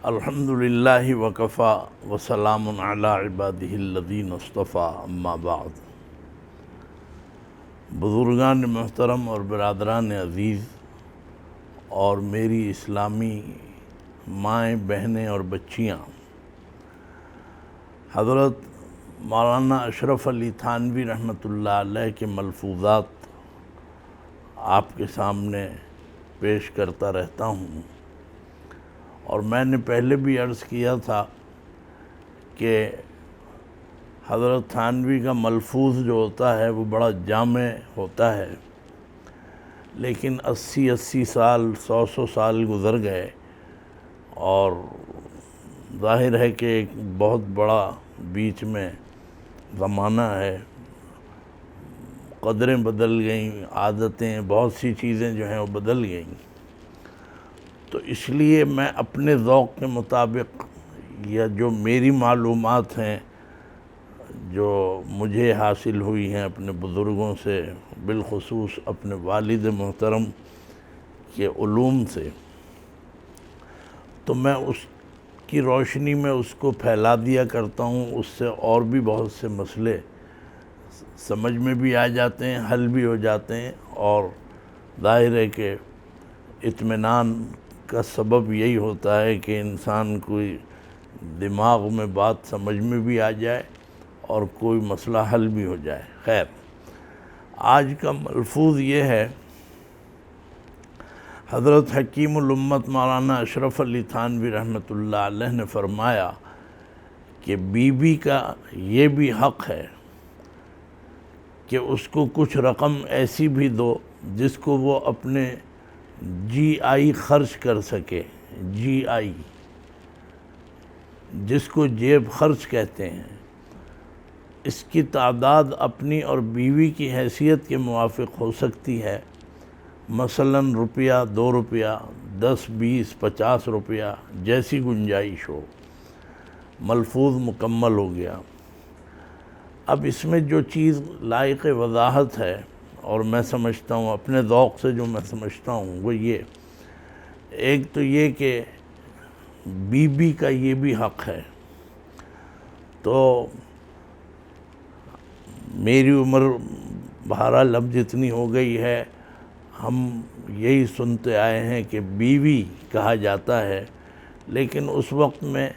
الحمدللہ وکفا وسلام علی عبادہ الذین اصطفیٰ اما بعد۔ بزرگان محترم اور برادران عزیز اور میری اسلامی مائیں بہنیں اور بچیاں، حضرت مولانا اشرف علی تھانوی رحمۃ اللہ علیہ کے ملفوظات آپ کے سامنے پیش کرتا رہتا ہوں، اور میں نے پہلے بھی عرض کیا تھا کہ حضرت تھانوی کا ملفوظ جو ہوتا ہے وہ بڑا جامع ہوتا ہے، لیکن 80 سال 100 سال گزر گئے اور ظاہر ہے کہ ایک بہت بڑا بیچ میں زمانہ ہے، قدریں بدل گئیں، عادتیں، بہت سی چیزیں جو ہیں وہ بدل گئیں، تو اس لیے میں اپنے ذوق کے مطابق یا جو میری معلومات ہیں جو مجھے حاصل ہوئی ہیں اپنے بزرگوں سے، بالخصوص اپنے والد محترم کے علوم سے، تو میں اس کی روشنی میں اس کو پھیلا دیا کرتا ہوں۔ اس سے اور بھی بہت سے مسئلے سمجھ میں بھی آ جاتے ہیں، حل بھی ہو جاتے ہیں، اور ظاہر ہے کہ اطمینان کا سبب یہی ہوتا ہے کہ انسان کوئی دماغ میں بات سمجھ میں بھی آ جائے اور کوئی مسئلہ حل بھی ہو جائے۔ خیر، آج کا ملفوظ یہ ہے، حضرت حکیم الامت مولانا اشرف علی تھانوی رحمۃ اللہ علیہ نے فرمایا کہ بیوی کا یہ بھی حق ہے کہ اس کو کچھ رقم ایسی بھی دو جس کو وہ اپنے جی آئی خرچ کر سکے۔ جی آئی، جس کو جیب خرچ کہتے ہیں، اس کی تعداد اپنی اور بیوی کی حیثیت کے موافق ہو سکتی ہے، مثلاً روپیہ، 2 روپیہ، 10، 20، 50 روپیہ، جیسی گنجائش ہو۔ ملفوظ مکمل ہو گیا۔ اب اس میں جو چیز لائق وضاحت ہے، اور میں سمجھتا ہوں اپنے ذوق سے جو میں سمجھتا ہوں وہ یہ، ایک تو یہ کہ بیوی کا یہ بھی حق ہے۔ تو میری عمر بہرحال اب جتنی ہو گئی ہے، ہم یہی سنتے آئے ہیں کہ بیوی کہا جاتا ہے، لیکن اس وقت میں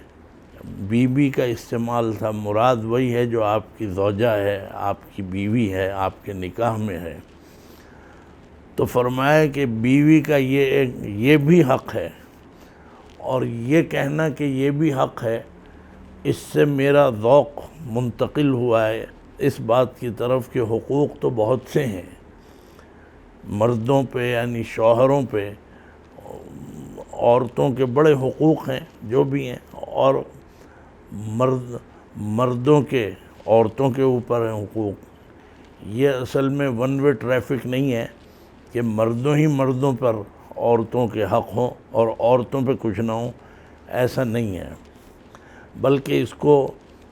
بیوی کا استعمال تھا، مراد وہی ہے جو آپ کی زوجہ ہے، آپ کی بیوی ہے، آپ کے نکاح میں ہے۔ تو فرمایا کہ بیوی کا یہ بھی حق ہے، اور یہ کہنا کہ یہ بھی حق ہے، اس سے میرا ذوق منتقل ہوا ہے اس بات کی طرف کہ حقوق تو بہت سے ہیں مردوں پہ، یعنی شوہروں پہ، عورتوں کے بڑے حقوق ہیں جو بھی ہیں، اور مردوں کے عورتوں کے اوپر ہیں حقوق۔ یہ اصل میں ون وے ٹریفک نہیں ہے کہ مردوں ہی مردوں پر عورتوں کے حق ہوں اور عورتوں پہ کچھ نہ ہوں، ایسا نہیں ہے، بلکہ اس کو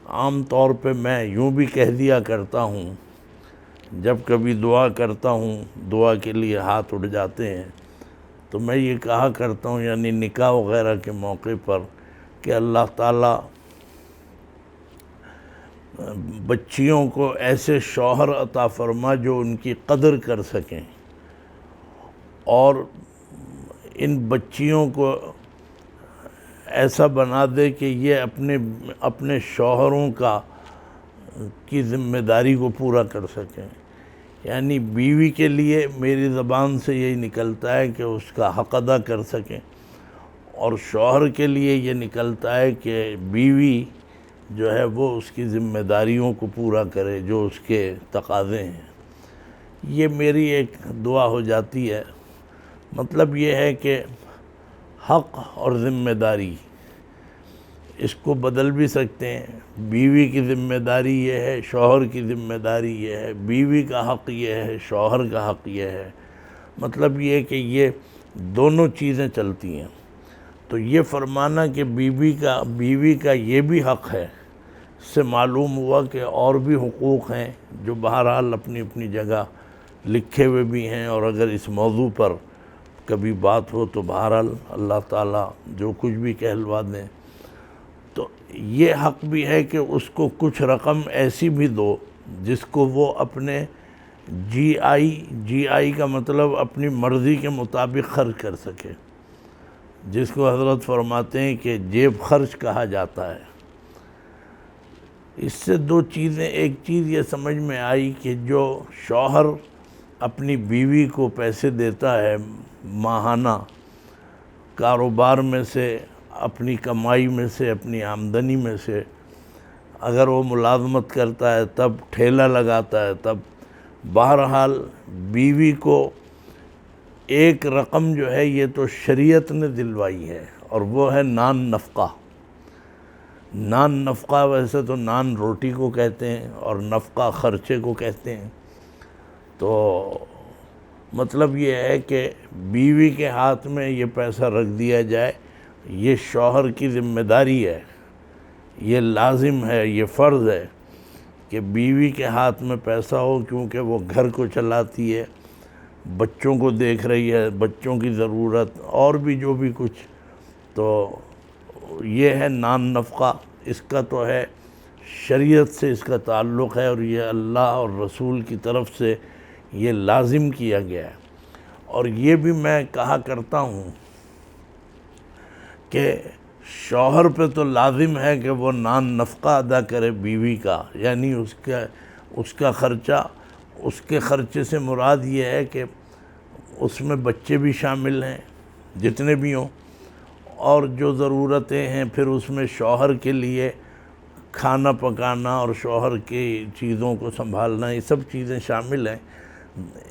عام طور پہ میں یوں بھی کہہ دیا کرتا ہوں، جب کبھی دعا کرتا ہوں، دعا کے لیے ہاتھ اٹھ جاتے ہیں، تو میں یہ کہا کرتا ہوں، یعنی نکاح وغیرہ کے موقع پر، کہ اللہ تعالیٰ بچیوں کو ایسے شوہر عطا فرما جو ان کی قدر کر سکیں، اور ان بچیوں کو ایسا بنا دے کہ یہ اپنے شوہروں کی ذمہ داری کو پورا کر سکیں۔ یعنی بیوی کے لیے میری زبان سے یہی نکلتا ہے کہ اس کا حق ادا کر سکیں، اور شوہر کے لیے یہ نکلتا ہے کہ بیوی جو ہے وہ اس کی ذمہ داریوں کو پورا کرے جو اس کے تقاضے ہیں۔ یہ میری ایک دعا ہو جاتی ہے۔ مطلب یہ ہے کہ حق اور ذمہ داری اس کو بدل بھی سکتے ہیں، بیوی کی ذمہ داری یہ ہے، شوہر کی ذمہ داری یہ ہے، بیوی کا حق یہ ہے، شوہر کا حق یہ ہے، مطلب یہ کہ یہ دونوں چیزیں چلتی ہیں۔ تو یہ فرمانا کہ بیوی کا یہ بھی حق ہے، اس سے معلوم ہوا کہ اور بھی حقوق ہیں جو بہرحال اپنی اپنی جگہ لکھے ہوئے بھی ہیں، اور اگر اس موضوع پر کبھی بات ہو تو بہرحال اللہ تعالیٰ جو کچھ بھی کہلوا دیں. تو یہ حق بھی ہے کہ اس کو کچھ رقم ایسی بھی دو جس کو وہ اپنے جی آئی کا مطلب اپنی مرضی کے مطابق خرچ کر سکے، جس کو حضرت فرماتے ہیں کہ جیب خرچ کہا جاتا ہے. اس سے دو چیزیں، ایک چیز یہ سمجھ میں آئی کہ جو شوہر اپنی بیوی کو پیسے دیتا ہے ماہانہ کاروبار میں سے، اپنی کمائی میں سے، اپنی آمدنی میں سے، اگر وہ ملازمت کرتا ہے تب ٹھیلا لگاتا ہے تب، بہرحال بیوی کو ایک رقم جو ہے یہ تو شریعت نے دلوائی ہے، اور وہ ہے نان نفقہ. نان نفقہ ویسے تو نان روٹی کو کہتے ہیں اور نفقہ خرچے کو کہتے ہیں. تو مطلب یہ ہے کہ بیوی کے ہاتھ میں یہ پیسہ رکھ دیا جائے، یہ شوہر کی ذمہ داری ہے، یہ لازم ہے، یہ فرض ہے کہ بیوی کے ہاتھ میں پیسہ ہو، کیونکہ وہ گھر کو چلاتی ہے، بچوں کو دیکھ رہی ہے، بچوں کی ضرورت اور بھی جو بھی کچھ. تو یہ ہے نان نفقہ. اس کا تو ہے شریعت سے اس کا تعلق ہے، اور یہ اللہ اور رسول کی طرف سے یہ لازم کیا گیا ہے. اور یہ بھی میں کہا کرتا ہوں کہ شوہر پہ تو لازم ہے کہ وہ نان نفقہ ادا کرے بیوی کا، یعنی اس کا خرچہ، اس کے خرچے سے مراد یہ ہے کہ اس میں بچے بھی شامل ہیں جتنے بھی ہوں، اور جو ضرورتیں ہیں پھر اس میں شوہر کے لیے کھانا پکانا اور شوہر کی چیزوں کو سنبھالنا، یہ سب چیزیں شامل ہیں.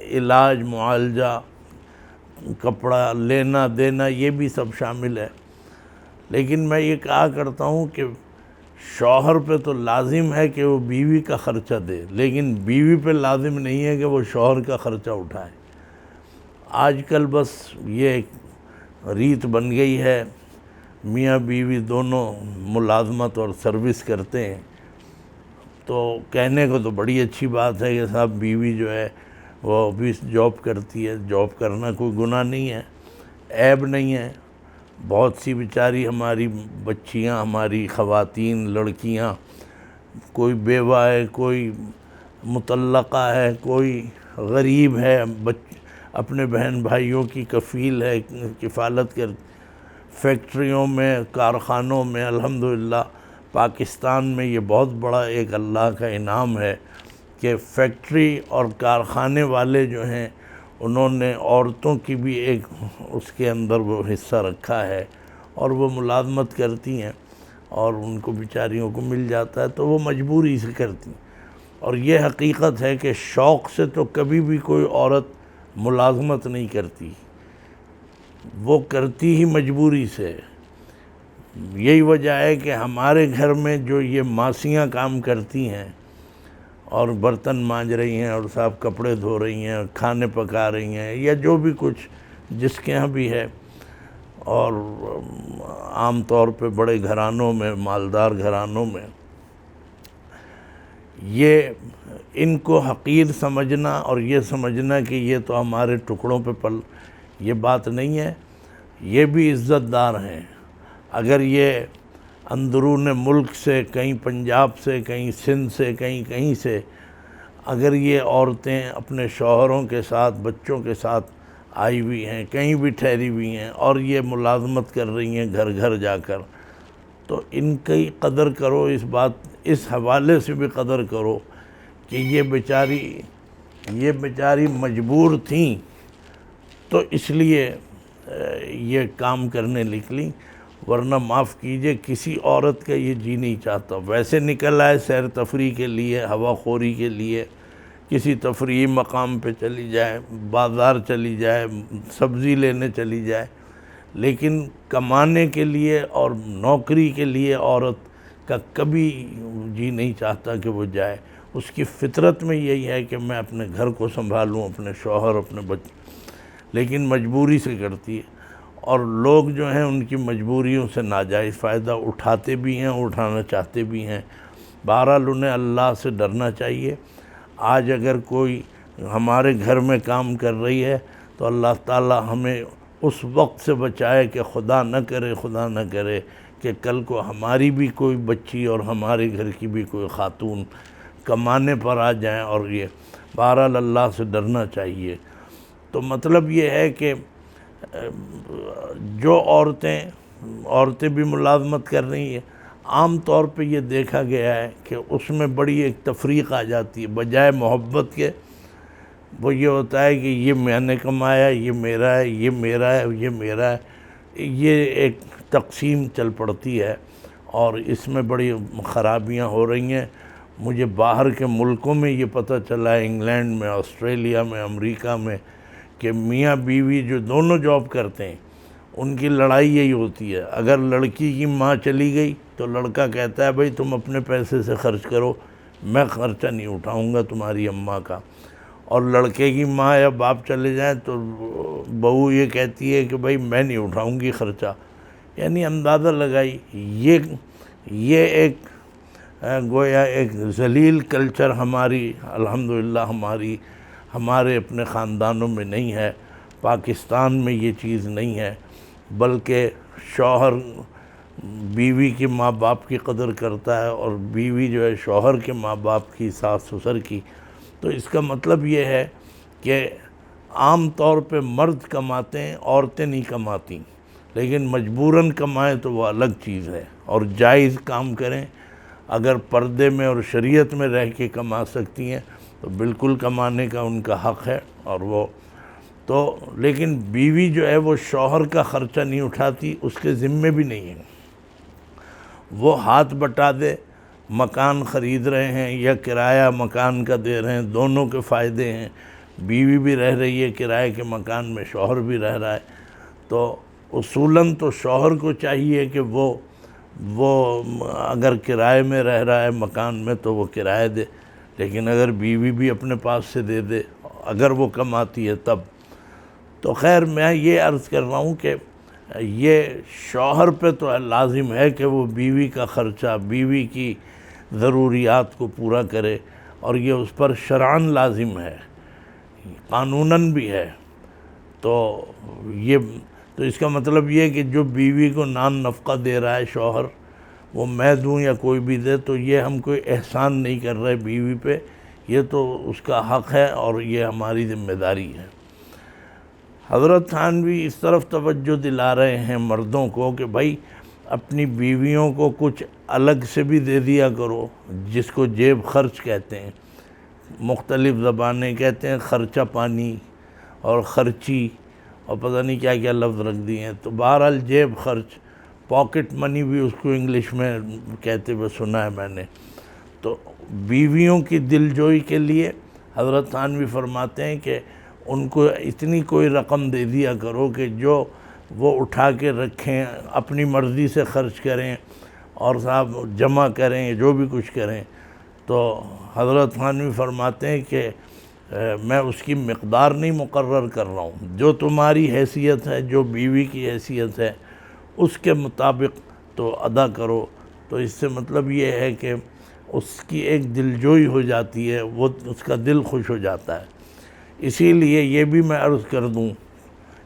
علاج، معالجہ، کپڑا لینا دینا، یہ بھی سب شامل ہے. لیکن میں یہ کہا کرتا ہوں کہ شوہر پہ تو لازم ہے کہ وہ بیوی کا خرچہ دے، لیکن بیوی پہ لازم نہیں ہے کہ وہ شوہر کا خرچہ اٹھائے. آج کل بس یہ ایک ریت بن گئی ہے، میاں بیوی دونوں ملازمت اور سروس کرتے ہیں. تو کہنے کو تو بڑی اچھی بات ہے کہ صاحب بیوی جو ہے وہ بھی جاب کرتی ہے، جاب کرنا کوئی گناہ نہیں ہے، عیب نہیں ہے. بہت سی بیچاری ہماری بچیاں، ہماری خواتین، لڑکیاں، کوئی بیوہ ہے، کوئی مطلقہ ہے، کوئی غریب ہے، اپنے بہن بھائیوں کی کفیل ہے، کفالت کر. فیکٹریوں میں، کارخانوں میں، الحمدللہ پاکستان میں یہ بہت بڑا ایک اللہ کا انعام ہے کہ فیکٹری اور کارخانے والے جو ہیں انہوں نے عورتوں کی بھی ایک اس کے اندر وہ حصہ رکھا ہے، اور وہ ملازمت کرتی ہیں اور ان کو بیچاریوں کو مل جاتا ہے، تو وہ مجبوری سے کرتی ہیں. اور یہ حقیقت ہے کہ شوق سے تو کبھی بھی کوئی عورت ملازمت نہیں کرتی، وہ کرتی ہی مجبوری سے. یہی وجہ ہے کہ ہمارے گھر میں جو یہ ماسیاں کام کرتی ہیں اور برتن مانج رہی ہیں اور صاحب کپڑے دھو رہی ہیں، کھانے پکا رہی ہیں، یا جو بھی کچھ جس کے ہاں بھی ہے، اور عام طور پہ بڑے گھرانوں میں، مالدار گھرانوں میں، یہ ان کو حقیر سمجھنا اور یہ سمجھنا کہ یہ تو ہمارے ٹکڑوں پہ یہ بات نہیں ہے. یہ بھی عزت دار ہیں. اگر یہ اندرون ملک سے، کہیں پنجاب سے، کہیں سندھ سے، کہیں سے اگر یہ عورتیں اپنے شوہروں کے ساتھ، بچوں کے ساتھ آئی ہوئی ہیں، کہیں بھی ٹھہری ہوئی ہیں، اور یہ ملازمت کر رہی ہیں گھر گھر جا کر، تو ان کی قدر کرو. اس حوالے سے بھی قدر کرو کہ یہ بیچاری مجبور تھیں تو اس لیے یہ کام کرنے نکلی، ورنہ معاف کیجئے کسی عورت کا یہ جی نہیں چاہتا. ویسے نکل آئے سیر تفریح کے لیے، ہوا خوری کے لیے، کسی تفریحی مقام پہ چلی جائے، بازار چلی جائے، سبزی لینے چلی جائے، لیکن کمانے کے لیے اور نوکری کے لیے عورت کا کبھی جی نہیں چاہتا کہ وہ جائے. اس کی فطرت میں یہی ہے کہ میں اپنے گھر کو سنبھالوں، اپنے شوہر، اپنے بچے، لیکن مجبوری سے کرتی ہے. اور لوگ جو ہیں ان کی مجبوریوں سے ناجائز فائدہ اٹھاتے بھی ہیں، اٹھانا چاہتے بھی ہیں. بہرحال انہیں اللہ سے ڈرنا چاہیے. آج اگر کوئی ہمارے گھر میں کام کر رہی ہے تو اللہ تعالی ہمیں اس وقت سے بچائے کہ خدا نہ کرے کہ کل کو ہماری بھی کوئی بچی اور ہمارے گھر کی بھی کوئی خاتون کمانے پر آ جائیں، اور یہ بہرحال اللہ سے ڈرنا چاہیے۔ تو مطلب یہ ہے کہ جو عورتیں بھی ملازمت کر رہی ہیں، عام طور پہ یہ دیکھا گیا ہے کہ اس میں بڑی ایک تفریق آ جاتی ہے، بجائے محبت کے وہ یہ ہوتا ہے کہ یہ میں نے کمایا، یہ میرا ہے، یہ میرا ہے، یہ میرا ہے، یہ ایک تقسیم چل پڑتی ہے، اور اس میں بڑی خرابیاں ہو رہی ہیں۔ مجھے باہر کے ملکوں میں یہ پتہ چلا ہے، انگلینڈ میں، آسٹریلیا میں، امریکہ میں، کہ میاں بیوی جو دونوں جاب کرتے ہیں ان کی لڑائی یہی ہوتی ہے۔ اگر لڑکی کی ماں چلی گئی تو لڑکا کہتا ہے بھائی تم اپنے پیسے سے خرچ کرو، میں خرچہ نہیں اٹھاؤں گا تمہاری اماں کا، اور لڑکے کی ماں یا باپ چلے جائیں تو بہو یہ کہتی ہے کہ بھائی میں نہیں اٹھاؤں گی خرچہ۔ یعنی اندازہ لگائی، یہ ایک گویا ایک ذلیل کلچر ہماری الحمدللہ ہمارے اپنے خاندانوں میں نہیں ہے، پاکستان میں یہ چیز نہیں ہے، بلکہ شوہر بیوی کے ماں باپ کی قدر کرتا ہے، اور بیوی جو ہے شوہر کے ماں باپ کی، ساس سسر کی۔ تو اس کا مطلب یہ ہے کہ عام طور پہ مرد کماتے ہیں، عورتیں نہیں کماتی، لیکن مجبوراً کمائیں تو وہ الگ چیز ہے، اور جائز کام کریں۔ اگر پردے میں اور شریعت میں رہ کے کما سکتی ہیں تو بالکل کمانے کا ان کا حق ہے، اور وہ تو لیکن بیوی جو ہے وہ شوہر کا خرچہ نہیں اٹھاتی، اس کے ذمے بھی نہیں ہے۔ وہ ہاتھ بٹا دے، مکان خرید رہے ہیں یا کرایہ مکان کا دے رہے ہیں، دونوں کے فائدے ہیں، بیوی بھی رہ رہی ہے کرائے کے مکان میں، شوہر بھی رہ رہا ہے، تو اصولاً تو شوہر کو چاہیے کہ وہ اگر کرائے میں رہ رہا ہے مکان میں تو وہ کرایہ دے، لیکن اگر بیوی بھی اپنے پاس سے دے دے اگر وہ کماتی ہے تب۔ تو خیر میں یہ عرض کر رہا ہوں کہ یہ شوہر پہ تو لازم ہے کہ وہ بیوی کا خرچہ، بیوی کی ضروریات کو پورا کرے، اور یہ اس پر شرعاً لازم ہے، قانوناً بھی ہے۔ تو اس کا مطلب یہ کہ جو بیوی کو نان نفقہ دے رہا ہے شوہر، وہ میں دوں یا کوئی بھی دے، تو یہ ہم کوئی احسان نہیں کر رہے بیوی پہ، یہ تو اس کا حق ہے اور یہ ہماری ذمہ داری ہے۔ حضرت تھانوی اس طرف توجہ دلا رہے ہیں مردوں کو کہ بھائی اپنی بیویوں کو کچھ الگ سے بھی دے دیا کرو، جس کو جیب خرچ کہتے ہیں، مختلف زبانیں کہتے ہیں خرچہ پانی اور خرچی اور پتہ نہیں کیا کیا لفظ رکھ دیے ہیں، تو بہرحال جیب خرچ، پاکٹ منی بھی اس کو انگلش میں کہتے ہوئے سنا ہے میں نے۔ تو بیویوں کی دل جوئی کے لیے حضرت تھانوی فرماتے ہیں کہ ان کو اتنی کوئی رقم دے دیا کرو کہ جو وہ اٹھا کے رکھیں، اپنی مرضی سے خرچ کریں اور صاحب جمع کریں، جو بھی کچھ کریں۔ تو حضرت تھانوی فرماتے ہیں کہ میں اس کی مقدار نہیں مقرر کر رہا ہوں، جو تمہاری حیثیت ہے، جو بیوی کی حیثیت ہے اس کے مطابق تو ادا کرو۔ تو اس سے مطلب یہ ہے کہ اس کی ایک دلجوئی ہو جاتی ہے، وہ اس کا دل خوش ہو جاتا ہے۔ اسی لیے یہ بھی میں عرض کر دوں،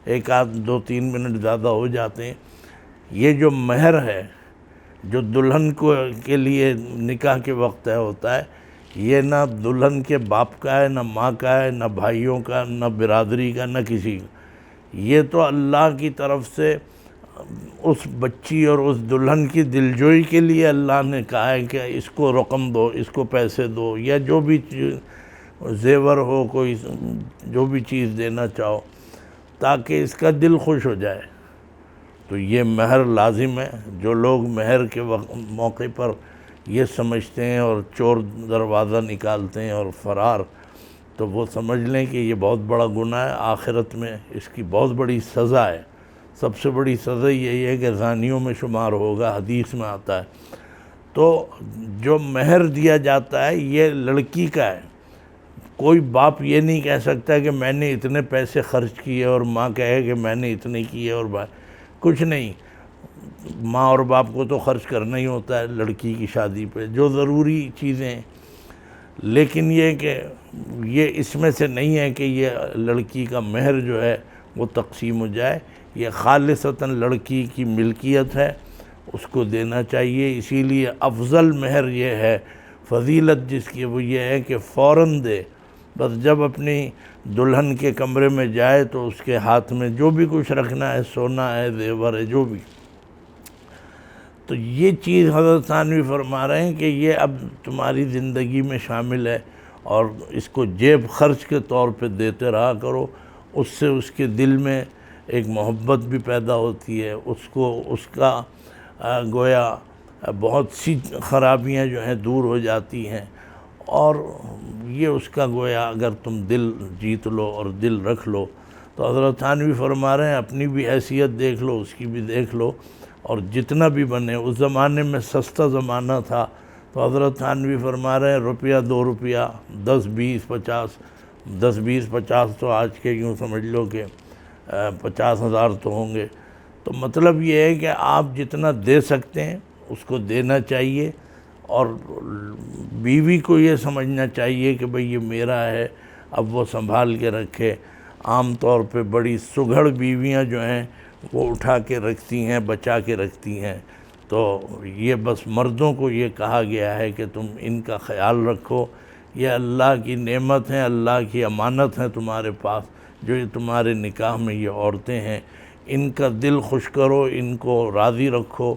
ایک آدھ 2-3 منٹ زیادہ ہو جاتے ہیں، یہ جو مہر ہے جو دلہن کے لیے نکاح کے وقت طے ہوتا ہے، یہ نہ دلہن کے باپ کا ہے، نہ ماں کا ہے، نہ بھائیوں کا، نہ برادری کا، نہ کسی کا، یہ تو اللہ کی طرف سے اس بچی اور اس دلہن کی دلجوئی کے لیے اللہ نے کہا ہے کہ اس کو رقم دو، اس کو پیسے دو، یا جو بھی زیور ہو، کوئی جو بھی چیز دینا چاہو، تاکہ اس کا دل خوش ہو جائے۔ تو یہ مہر لازم ہے۔ جو لوگ مہر کے موقع پر یہ سمجھتے ہیں اور چور دروازہ نکالتے ہیں اور فرار، تو وہ سمجھ لیں کہ یہ بہت بڑا گناہ ہے، آخرت میں اس کی بہت بڑی سزا ہے۔ سب سے بڑی سزا یہی ہے کہ زانیوں میں شمار ہوگا، حدیث میں آتا ہے۔ تو جو مہر دیا جاتا ہے یہ لڑکی کا ہے، کوئی باپ یہ نہیں کہہ سکتا کہ میں نے اتنے پیسے خرچ کیے اور ماں کہے کہ میں نے اتنے کیے، اور کچھ نہیں، ماں اور باپ کو تو خرچ کرنا ہی ہوتا ہے لڑکی کی شادی پہ جو ضروری چیزیں ہیں، لیکن یہ کہ یہ اس میں سے نہیں ہے کہ یہ لڑکی کا مہر جو ہے وہ تقسیم ہو جائے، یہ خالصتاً لڑکی کی ملکیت ہے، اس کو دینا چاہیے۔ اسی لیے افضل مہر یہ ہے، فضیلت جس کی وہ یہ ہے کہ فوراً دے، بس جب اپنی دلہن کے کمرے میں جائے تو اس کے ہاتھ میں جو بھی کچھ رکھنا ہے، سونا ہے، زیور ہے، جو بھی۔ تو یہ چیز حضرت تھانوی فرما رہے ہیں کہ یہ اب تمہاری زندگی میں شامل ہے، اور اس کو جیب خرچ کے طور پہ دیتے رہا کرو۔ اس سے اس کے دل میں ایک محبت بھی پیدا ہوتی ہے، اس کا گویا بہت سی خرابیاں جو ہیں دور ہو جاتی ہیں، اور یہ اس کا گویا اگر تم دل جیت لو اور دل رکھ لو تو حضرت تھانوی فرما رہے ہیں اپنی بھی حیثیت دیکھ لو، اس کی بھی دیکھ لو، اور جتنا بھی بنے۔ اس زمانے میں سستا زمانہ تھا، تو حضرت تھانوی فرما رہے ہیں روپیہ 2 روپیہ، 10 20 50، 10 20 50 تو آج کے یوں سمجھ لو کہ 50,000 تو ہوں گے۔ تو مطلب یہ ہے کہ آپ جتنا دے سکتے ہیں اس کو دینا چاہیے، اور بیوی کو یہ سمجھنا چاہیے کہ بھئی یہ میرا ہے، اب وہ سنبھال کے رکھے۔ عام طور پہ بڑی سگھڑ بیویاں جو ہیں وہ اٹھا کے رکھتی ہیں، بچا کے رکھتی ہیں، تو یہ بس مردوں کو یہ کہا گیا ہے کہ تم ان کا خیال رکھو، یہ اللہ کی نعمت ہیں، اللہ کی امانت ہیں تمہارے پاس، جو یہ تمہارے نکاح میں یہ عورتیں ہیں، ان کا دل خوش کرو، ان کو راضی رکھو،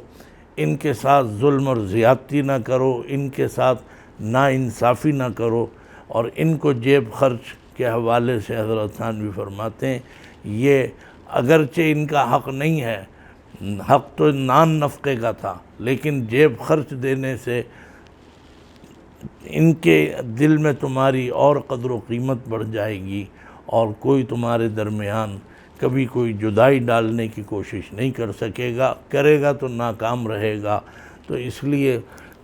ان کے ساتھ ظلم اور زیادتی نہ کرو، ان کے ساتھ ناانصافی نہ کرو، اور ان کو جیب خرچ کے حوالے سے حضرت تھانوی فرماتے ہیں یہ اگرچہ ان کا حق نہیں ہے، حق تو نان نفقے کا تھا، لیکن جیب خرچ دینے سے ان کے دل میں تمہاری اور قدر و قیمت بڑھ جائے گی، اور کوئی تمہارے درمیان کبھی کوئی جدائی ڈالنے کی کوشش نہیں کر سکے گا، کرے گا تو ناکام رہے گا۔ تو اس لیے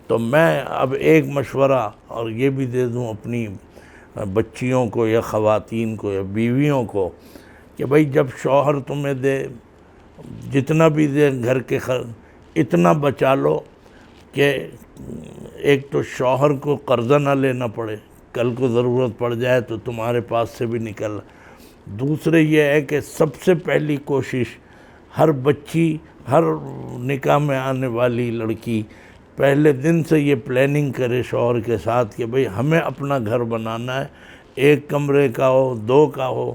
تو میں اب ایک مشورہ اور یہ بھی دے دوں اپنی بچیوں کو یا خواتین کو یا بیویوں کو کہ بھئی جب شوہر تمہیں دے، جتنا بھی دے گھر کے اتنا بچا لو کہ ایک تو شوہر کو قرضہ نہ لینا پڑے، کل کو ضرورت پڑ جائے تو تمہارے پاس سے بھی نکل۔ دوسرے یہ ہے کہ سب سے پہلی کوشش ہر بچی، ہر نکاح میں آنے والی لڑکی پہلے دن سے یہ پلاننگ کرے شوہر کے ساتھ کہ بھئی ہمیں اپنا گھر بنانا ہے، 1 کمرے کا ہو، 2 کا ہو،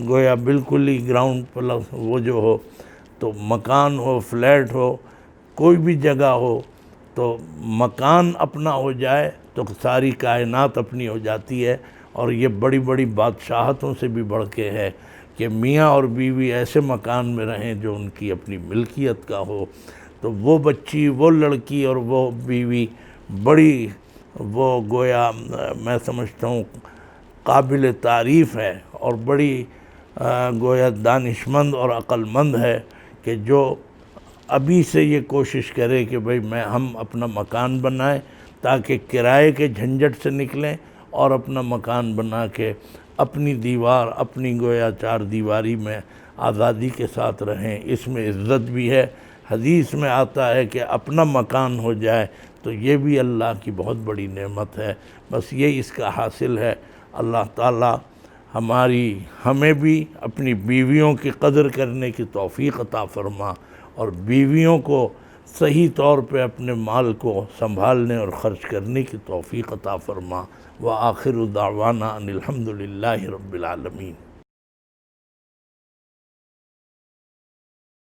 گویا بالکل ہی گراؤنڈ پلس وہ جو ہو، تو مکان ہو، فلیٹ ہو، کوئی بھی جگہ ہو، تو مکان اپنا ہو جائے تو ساری کائنات اپنی ہو جاتی ہے۔ اور یہ بڑی بڑی بادشاہتوں سے بھی بڑھ کے ہے کہ میاں اور بیوی ایسے مکان میں رہیں جو ان کی اپنی ملکیت کا ہو، تو وہ بچی، وہ لڑکی اور وہ بیوی بڑی وہ گویا میں سمجھتا ہوں قابل تعریف ہے، اور بڑی گویا دانش مند اور عقل مند ہے کہ جو ابھی سے یہ کوشش کرے کہ بھئی ہم اپنا مکان بنائیں تاکہ کرائے کے جھنجھٹ سے نکلیں، اور اپنا مکان بنا کے اپنی دیوار، اپنی گویا 4 دیواری میں آزادی کے ساتھ رہیں۔ اس میں عزت بھی ہے، حدیث میں آتا ہے کہ اپنا مکان ہو جائے تو یہ بھی اللہ کی بہت بڑی نعمت ہے۔ بس یہ اس کا حاصل ہے۔ اللہ تعالی ہمیں بھی اپنی بیویوں کی قدر کرنے کی توفیق عطا فرما، اور بیویوں کو صحیح طور پہ اپنے مال کو سنبھالنے اور خرچ کرنے کی توفیق عطا فرما۔ وآخر دعوانا ان الحمد للہ رب العالمین۔